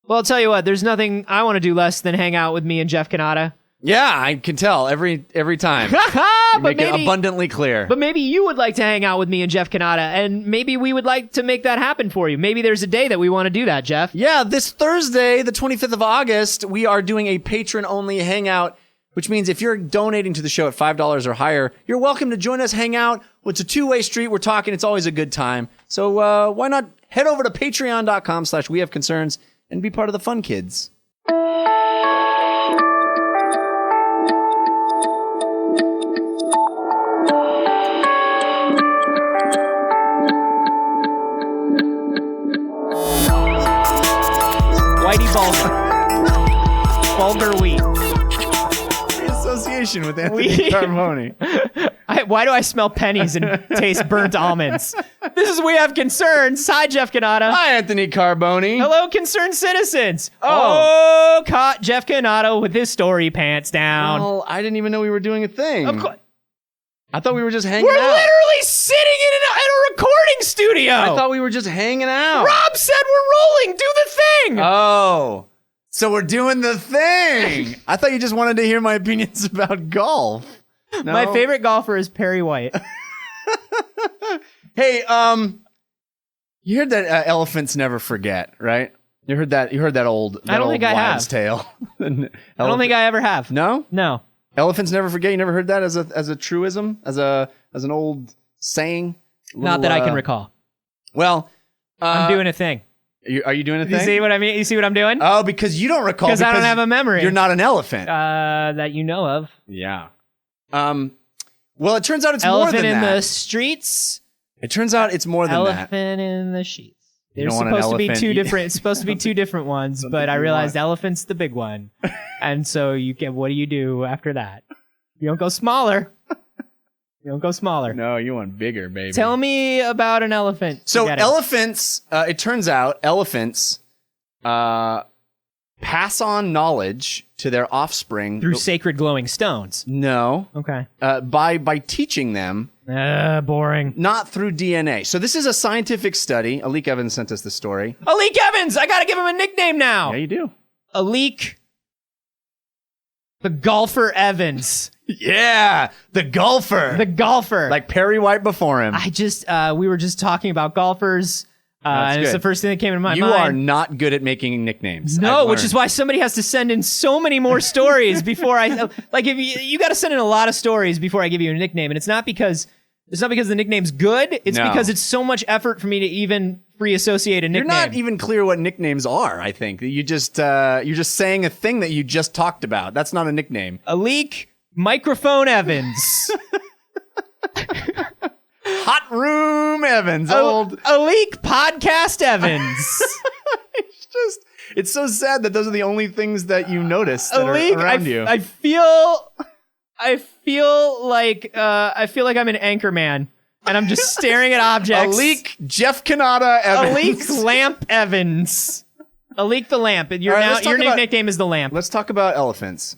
Well, I'll tell you what, there's nothing I want to do less than hang out with me and Jeff Kanata. Yeah, I can tell every time. Make it abundantly clear. But maybe you would like to hang out with me and Jeff Kanata, and maybe we would like to make that happen for you. Maybe there's a day that we want to do that, Jeff. Yeah, this Thursday, the 25th of August, we are doing a patron-only hangout, which means if you're donating to the show at $5 or higher, you're welcome to join us, hang out. Well, it's a two-way street. We're talking. It's always a good time. So why not head over to patreon.com/wehaveconcerns and be part of the fun, kids. Whitey Bulger wheat. The association with Anthony Carboni. Why do I smell pennies and taste burnt almonds? This is We Have Concerns. Hi, Jeff Kanata. Hi, Anthony Carboni. Hello, concerned citizens. Oh, caught Jeff Kanata with his story pants down. Well, I didn't even know we were doing a thing. Of course. I thought we were just hanging We're out. literally sitting in a recording studio. I thought we were just hanging out. Rob said we're rolling. Do the thing. Oh, so we're doing the thing. I thought you just wanted to hear my opinions about golf. No? My favorite golfer is Perry White. Hey, you heard that elephants never forget, right? You heard that old I don't think I have. wives' tale. I don't think I ever have. No? No. Elephants never forget. You never heard that as a truism, as an old saying? Not that I can recall. Well, I'm doing a thing. Are you doing a thing? You see what I mean? You see what I'm doing? Oh, because you don't recall. Because I don't have a memory. You're not an elephant. That you know of. Yeah. Well, it turns out it's Elephant more than in that. the streets. It turns out it's more than Elephant that. in the sheets. You They're don't want an supposed to be elephant. two different. It's supposed to be two different ones, but I realized elephant's the big one, and so you get. What do you do after that? You don't go smaller. You don't go smaller. No, you want bigger, baby. Tell me about an elephant. So elephants, it turns out elephants pass on knowledge to their offspring through sacred glowing stones. No. Okay. By teaching them. Boring. Not through DNA. So this is a scientific study. Alik Evans sent us the story. Alik Evans! I gotta give him a nickname now! Yeah, you do. Alik the Golfer Evans. Yeah, the golfer. The golfer. Like Perry White before him. I just, we were just talking about golfers, and it's the first thing that came into my mind. You are not good at making nicknames. No, which is why somebody has to send in so many more stories before I, like, if you got to send in a lot of stories before I give you a nickname, and it's not because the nickname's good, it's because it's so much effort for me to even free associate a nickname. You're not even clear what nicknames are, I think. You're just saying a thing that you just talked about. That's not a nickname. Alik Microphone Evans. Hot Room Evans. Alik Podcast Evans. It's so sad that those are the only things that you notice that are around you. I feel like I'm an anchor man, and I'm just staring at objects. Alik Jeff Kanata Evans. Alik Lamp Evans. Alik the Lamp. Your nickname is the Lamp. Let's talk about elephants.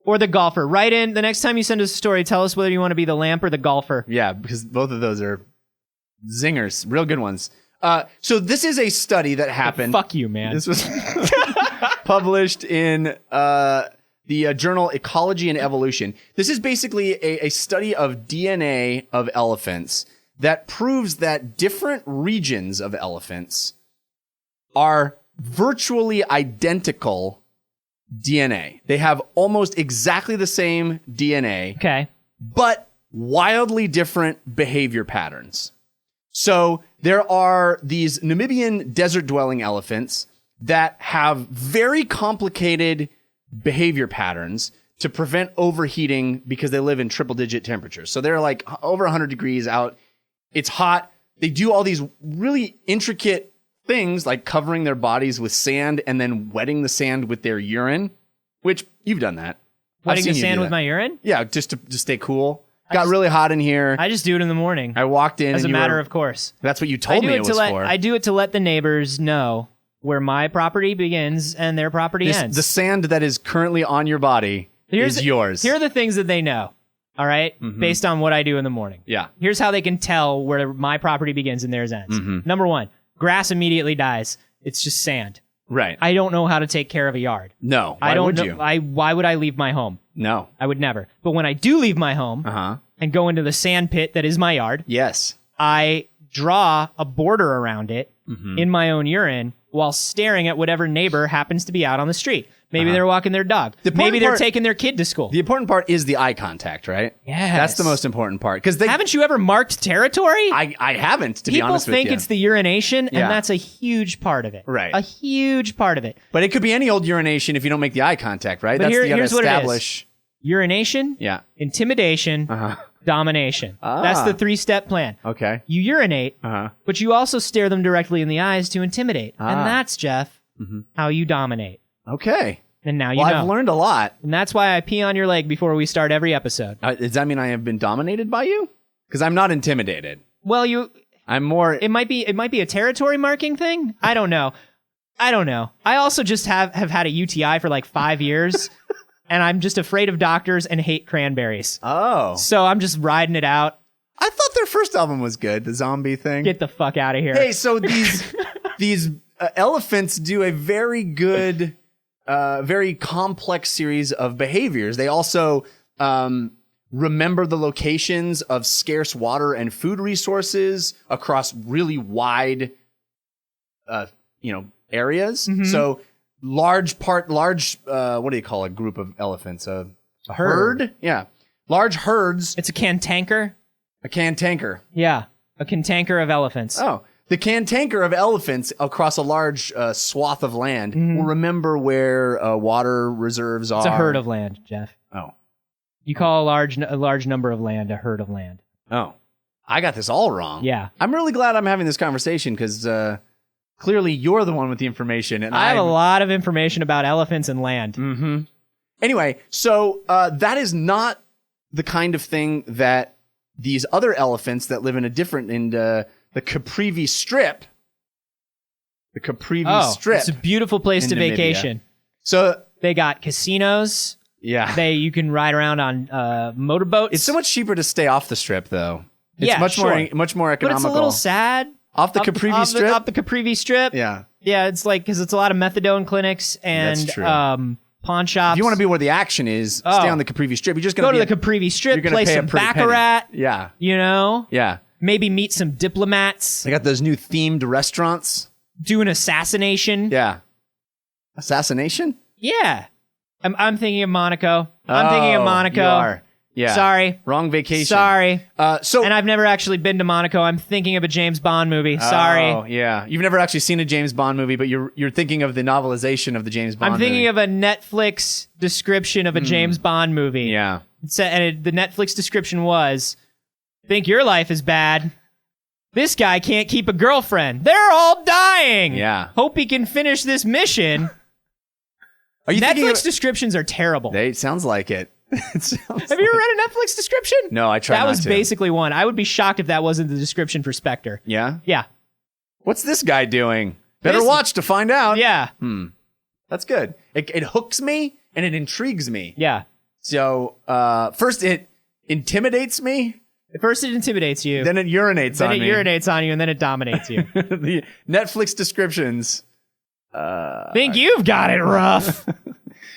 Or the golfer. Write in, the next time you send us a story, tell us whether you want to be the lamp or the golfer. Yeah, because both of those are zingers. Real good ones. So this is a study that happened. Fuck you, man. This was published in the journal Ecology and Evolution. This is basically a study of DNA of elephants that proves that different regions of elephants are virtually identical DNA. They have almost exactly the same DNA. Okay. But wildly different behavior patterns. So there are these Namibian desert-dwelling elephants that have very complicated behavior patterns to prevent overheating because they live in triple-digit temperatures. So they're like over 100 degrees out. It's hot. They do all these really intricate things like covering their bodies with sand and then wetting the sand with their urine, which you've done that. Wetting the sand with my urine? Yeah, just to stay cool. Got really hot in here. I just do it in the morning. I walked in as a matter of course. That's what you told me it was for. I do it to let the neighbors know where my property begins and their property ends. The sand that is currently on your body is yours. Here are the things that they know, all right, based on what I do in the morning. Yeah. Here's how they can tell where my property begins and theirs ends. Number one, grass immediately dies. It's just sand. Right. I don't know how to take care of a yard. No. I don't would know. you? Why would I leave my home? No. I would never. But when I do leave my home Uh-huh. and go into the sand pit that is my yard, Yes. I draw a border around it in my own urine while staring at whatever neighbor happens to be out on the street. Maybe they're walking their dog. Maybe they're taking their kid to school. The important part is the eye contact, right? Yes. That's the most important part. Because Haven't you ever marked territory? I haven't, to be honest with you. People think it's the urination, Yeah. and that's a huge part of it. Right. A huge part of it. But it could be any old urination if you don't make the eye contact, right? But You gotta here's what it is. establish. Urination, Yeah. intimidation, domination. That's the 3-step plan. Okay. You urinate, but you also stare them directly in the eyes to intimidate. And that's, Jeff, how you dominate. Okay. And now you Well, know. I've learned a lot. And that's why I pee on your leg before we start every episode. Does that mean I have been dominated by you? Because I'm not intimidated. Well, I'm more. it might be a territory marking thing. I don't know. I also just have had a UTI for like 5 years, and I'm just afraid of doctors and hate cranberries. Oh. So I'm just riding it out. I thought their first album was good, the zombie thing. Get the fuck out of here. Hey, so these elephants do a very good, very complex series of behaviors. They also remember the locations of scarce water and food resources across really wide, areas. So large, what do you call a group of elephants? A herd? Yeah. Large herds. It's a cantanker. A cantanker. Yeah, a cantanker of elephants. Oh, the cantanker of elephants across a large swath of land will remember where water reserves are. It's a herd of land, Jeff. Oh. You call a large number of land a herd of land. Oh. I got this all wrong. Yeah. I'm really glad I'm having this conversation because clearly you're the one with the information. And I have a lot of information about elephants and land. Mm-hmm. Anyway, so that is not the kind of thing that these other elephants that live in the Caprivi Strip. The Caprivi Strip. It's a beautiful place to in Namibia. vacation. So They got casinos. yeah, You can ride around on motorboats. it's so much cheaper to stay off the strip, though. It's Yeah, much sure. more economical. But it's a little sad. Off the Caprivi Strip? Off the Caprivi Strip. Yeah, Yeah, it's like, because it's a lot of methadone clinics and That's true. pawn shops. if you want to be where the action is, stay on the Caprivi Strip. You're just Go gonna to the Caprivi Strip, you're gonna play pay a some pretty baccarat. penny. Yeah, You know? yeah. Maybe meet some diplomats. They got those new themed restaurants. Do an assassination. Yeah, assassination. Yeah. I'm thinking of Monaco. I'm thinking of Monaco. You are. Yeah. Sorry. Wrong vacation. Sorry. So And I've never actually been to Monaco. I'm thinking of a James Bond movie. Sorry. Oh, yeah. You've never actually seen a James Bond movie, but you're thinking of the novelization of the James Bond I'm thinking movie. of a Netflix description of a James Bond movie. Yeah. The Netflix description was, think your life is bad. This guy can't keep a girlfriend. They're all dying. Yeah. Hope he can finish this mission. Are you thinking Netflix descriptions are terrible. It sounds like it. It sounds Have you ever read a Netflix description? No, I tried That not was to. basically one. I would be shocked if that wasn't the description for Spectre. Yeah? Yeah. What's this guy doing? Better This- watch to find out. Yeah. That's good. It hooks me and it intrigues me. Yeah. So, first it intimidates me, At first it intimidates you. then it urinates Then on it me. urinates on you, and then it dominates you. The Netflix descriptions. Think you've got it rough.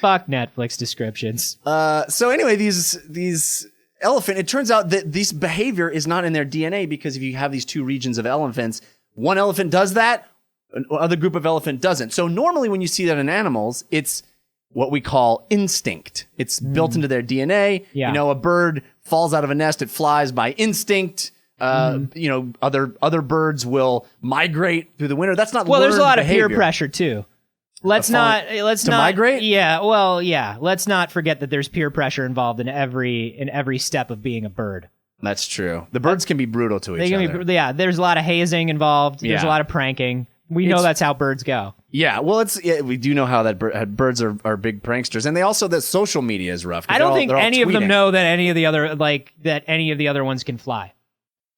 Fuck Netflix descriptions. So anyway, these elephant, it turns out that this behavior is not in their DNA because if you have these two regions of elephants, one elephant does that, another group of elephant doesn't. So normally when you see that in animals, it's what we call instinct. It's built into their DNA. Yeah. You know, a bird falls out of a nest, it flies by instinct. You know, other birds will migrate through the winter. That's not Well, there's a learned lot of peer behavior. pressure too. Let's To not migrate? Yeah, well, yeah. Let's not forget that there's peer pressure involved in every step of being a bird. That's true. The birds can be brutal to They each can other. be, yeah. There's a lot of hazing involved. There's Yeah. a lot of pranking. We know that's how birds go. Yeah, well, we do know how that birds are big pranksters, and they also that social media is rough. 'cause I don't they're all- think they're all any of them tweeting. know that any of the other ones can fly.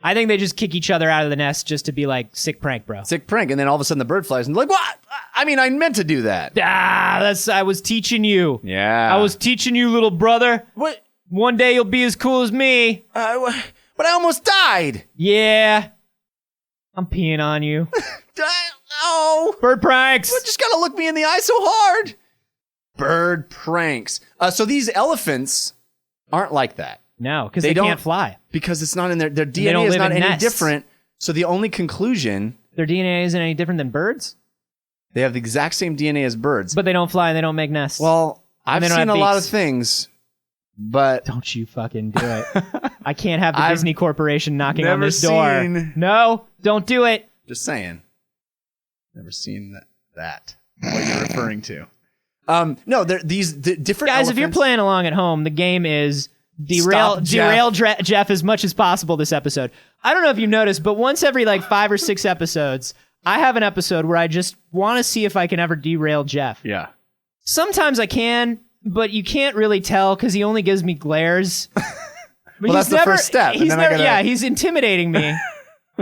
I think they just kick each other out of the nest just to be like, sick prank, bro. Sick prank, and then all of a sudden the bird flies, and they're like, what? I mean, I meant to do that. I was teaching you. Yeah, I was teaching you, little brother. What? One day you'll be as cool as me. But I almost died. Yeah. I'm peeing on you. No. Bird pranks. You just gotta look me in the eye so hard. Bird pranks. So these elephants aren't like that. No, because they can't fly. Because it's not in their DNA don't is live not in any nests. different. So the only conclusion, Their DNA isn't any different than birds, they have the exact same DNA as birds. but they don't fly and they don't make nests. Well, I've they don't seen a have lot of beaks. things, but Don't you fucking do it. I can't have the I've Disney Corporation knocking on never this door. seen- No, don't do it. just saying. Never seen that. What you're referring to. No, these different Guys, if you're elephants- playing along at home, the game is Stop, derail Jeff as much as possible this episode. I don't know if you noticed, but once every like 5 or 6 episodes, I have an episode where I just want to see if I can ever derail Jeff. Yeah. Sometimes I can, but you can't really tell because he only gives me glares. But Well, that's the first step, and He's then I never, gotta- yeah, he's intimidating me.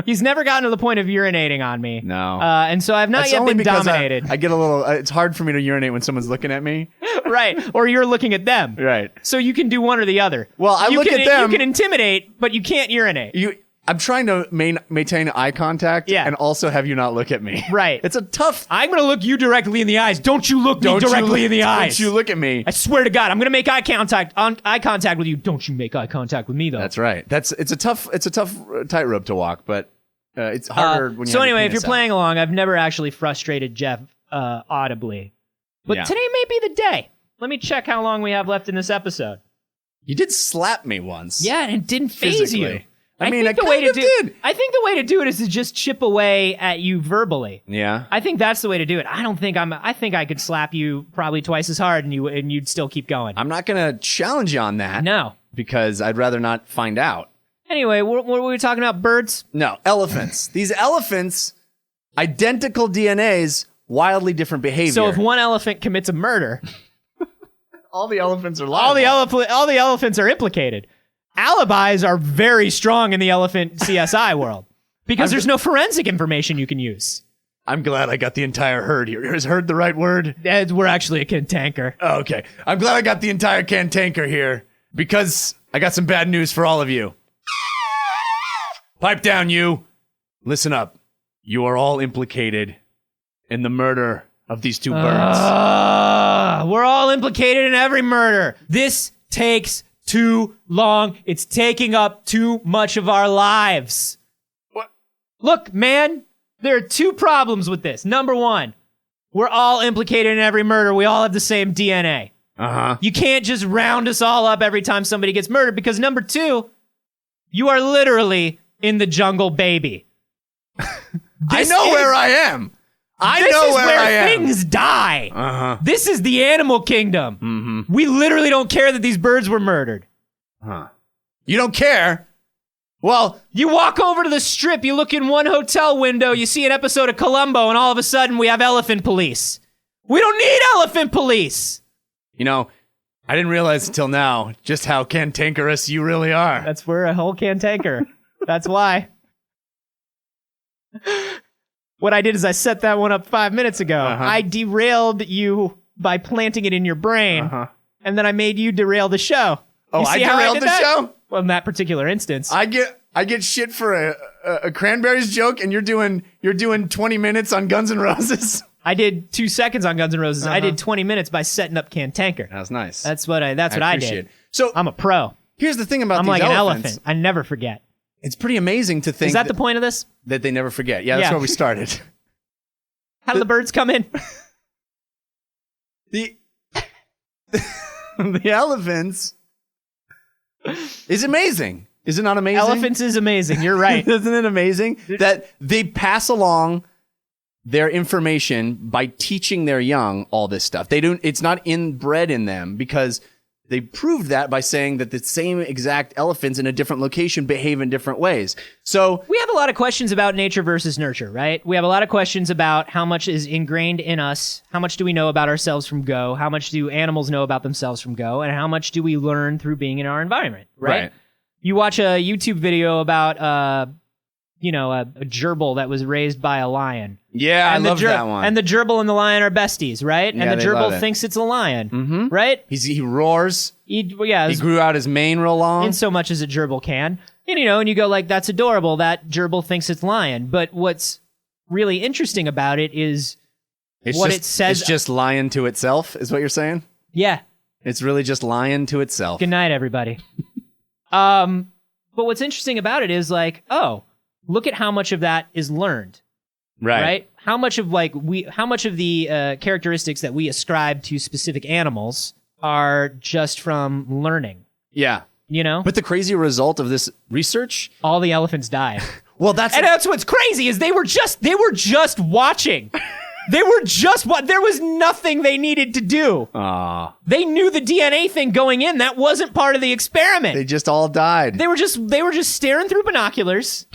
He's never gotten to the point of urinating on me. No. And so I've not That's yet only been because dominated. I get a little. It's hard for me to urinate when someone's looking at me. Right. Or you're looking at them. Right. So you can do one or the other. Well, I You look can- at them- You can intimidate, but you can't urinate. I'm trying to maintain eye contact, Yeah. and also have you not look at me. Right. It's a tough. I'm going to look you directly in the eyes. Don't you look me directly in the eyes. Don't you look at me? I swear to God, I'm going to make eye contact with you. Don't you make eye contact with me, though. That's right. It's a tough tightrope to walk, but it's harder when you. So have your anyway, if you're penis out. playing along, I've never actually frustrated Jeff audibly. But Yeah. today may be the day. Let me check how long we have left in this episode. You did slap me once. Yeah, and it didn't phase Physically. you. I mean, think I the way kind to of do did. I think the way to do it is to just chip away at you verbally. Yeah. I think that's the way to do it. I think I could slap you probably twice as hard and you'd still keep going. I'm not gonna challenge you on that. No. Because I'd rather not find out. Anyway, what were we talking about? Birds? No, elephants. These elephants, identical DNAs, wildly different behavior. So if one elephant commits a murder, all the elephants are liable. all the elephants are implicated. Alibis are very strong in the elephant CSI world because there's no forensic information you can use. I'm glad I got the entire herd here. Is herd the right word? We're actually a cantanker. Oh, okay. I'm glad I got the entire cantanker here because I got some bad news for all of you. Pipe down, you. Listen up. You are all implicated in the murder of these two birds. We're all implicated in every murder. This takes too long. It's taking up too much of our lives. What? Look, man, there are 2 problems with this. Number 1, we're all implicated in every murder. We all have the same DNA. Uh-huh. You can't just round us all up every time somebody gets murdered because number 2, you are literally in the jungle, baby. I know where I am. I This know is where where I am. things die. Uh-huh. This is the animal kingdom. Mm-hmm. We literally don't care that these birds were murdered. Huh. You don't care? Well, You walk over to the strip, you look in one hotel window, you see an episode of Columbo, and all of a sudden we have elephant police. We don't need elephant police. you know, I didn't realize until now just how cantankerous you really are. That's we're a whole cantanker. That's why. What I did is I set that one up 5 minutes ago. Uh-huh. I derailed you by planting it in your brain, Uh-huh. and then I made you derail the show. Oh, You I see how derailed did the that? show? Well, in that particular instance. I get shit for a cranberries joke, and you're doing 20 minutes on Guns N' Roses. I did 2 seconds on Guns N' Roses. I did 20 minutes by setting up Cantanker. That was nice. That's what I appreciate did. it. So I'm a pro. here's the thing about I'm these like an elephants. elephant. I never forget. It's pretty amazing to think Is that the point of this? that they never forget. Yeah, that's Yeah. where we started. How do the birds come in? the the elephants is amazing. Is it not amazing? Elephants is amazing. You're right. Isn't it amazing that they pass along their information by teaching their young all this stuff? They don't. It's not inbred in them because they proved that by saying that the same exact elephants in a different location behave in different ways. So We have a lot of questions about nature versus nurture, right? We have a lot of questions about how much is ingrained in us. How much do we know about ourselves from go? How much do animals know about themselves from go? And how much do we learn through being in our environment, right? You watch a YouTube video about, a gerbil that was raised by a lion. yeah, And I love that one. And the gerbil and the lion are besties, right? Yeah, And the they love gerbil it. thinks it's a lion, Mhm. right? he roars. He He grew out his mane real long. in so much as a gerbil can. And you go like, that's adorable. That gerbil thinks it's lion. But what's really interesting about it is it says. It's just lying to itself, is what you're saying? Yeah. It's really just lying to itself. Good night, everybody. But what's interesting about it is like, oh, look at how much of that is learned. Right? How much of the characteristics that we ascribe to specific animals are just from learning? Yeah. You know? But the crazy result of this research, all the elephants died. Well, that's what's crazy is they were just watching. There was nothing they needed to do. They knew the DNA thing going in. That wasn't part of the experiment. They just all died. They were just staring through binoculars,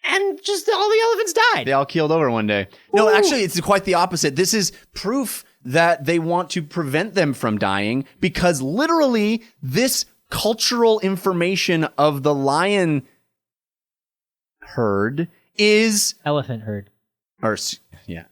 and just all the elephants died. They all keeled over one day. No, actually, it's quite the opposite. This is proof that they want to prevent them from dying, because literally this cultural information of the lion herd is elephant herd. Yeah.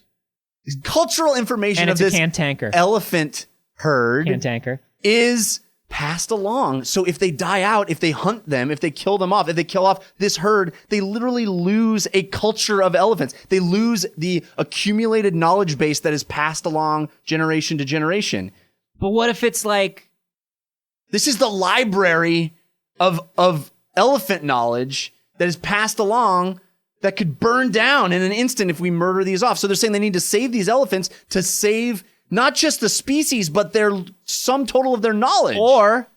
Cultural information and of this cantanker. Elephant herd cantanker is passed along. So if they die out, if they hunt them, if they kill them off, if they kill off this herd, they literally lose a culture of elephants. They lose the accumulated knowledge base that is passed along generation to generation. But what if it's like, this is the library of elephant knowledge that is passed along that could burn down in an instant if we murder these off. So they're saying they need to save these elephants to save not just the species, but their sum total of their knowledge. Or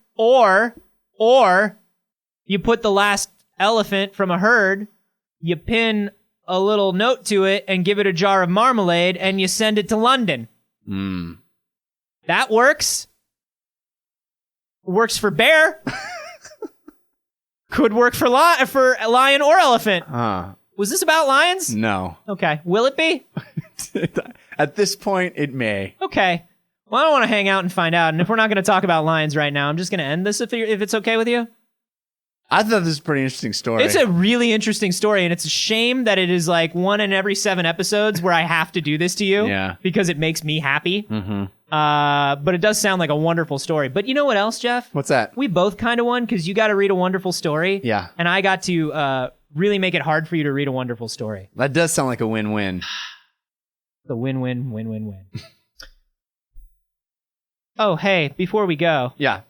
you put the last elephant from a herd, you pin a little note to it and give it a jar of marmalade, and you send it to London. That works. Works for bear. Could work for lion or elephant. Was this about lions? No. Okay. Will it be? At this point, it may. Okay. Well, I don't want to hang out and find out. And if we're not going to talk about lions right now, I'm just going to end this if it's okay with you. I thought this was a pretty interesting story. It's a really interesting story, and it's a shame that it is like 1 in every 7 episodes where I have to do this to you. Yeah. Because it makes me happy. But it does sound like a wonderful story. But you know what else, Jeff? What's that? We both kind of won because you got to read a wonderful story. Yeah. And I got to really make it hard for you to read a wonderful story. That does sound like a win-win. The win-win, win-win-win. Oh, hey, before we go. Yeah.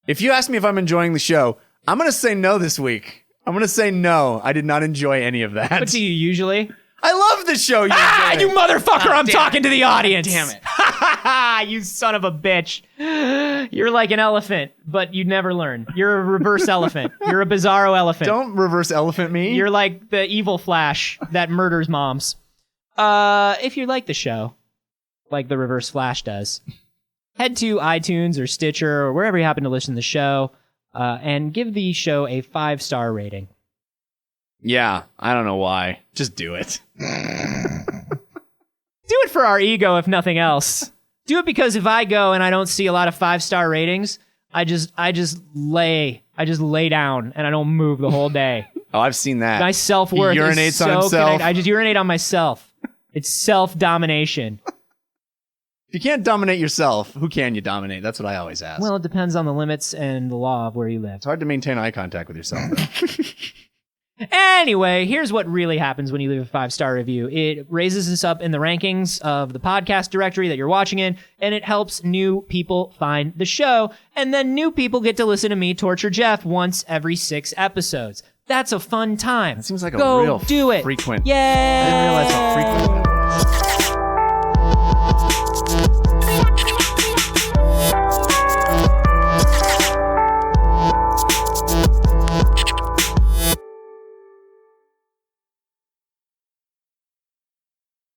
If you ask me if I'm enjoying the show, I'm going to say no this week. I'm going to say no. I did not enjoy any of that. What do you usually? I love the show. You motherfucker, I'm talking to the audience. Damn it. You son of a bitch. You're like an elephant, but you never learn. You're a reverse elephant. You're a bizarro elephant. Don't reverse elephant me. You're like the evil Flash that murders moms. If you like the show, like the Reverse Flash does, head to iTunes or Stitcher or wherever you happen to listen to the show, and give the show a 5-star rating. Yeah, I don't know why. Just do it. Do it for our ego, if nothing else. Do it because if I go and I don't see a lot of 5-star ratings, I just lay down and I don't move the whole day. Oh, I've seen that. My self-worth He urinates is so on himself. connected. I just urinate on myself. It's self-domination. If you can't dominate yourself, who can you dominate? That's what I always ask. Well, it depends on the limits and the law of where you live. It's hard to maintain eye contact with yourself. Anyway, here's what really happens when you leave a 5-star review. It raises us up in the rankings of the podcast directory that you're watching in, and it helps new people find the show. And then new people get to listen to me torture Jeff once every 6 episodes. That's a fun time. That seems like Go a real do it. frequent. Yeah. I didn't realize how frequent that was.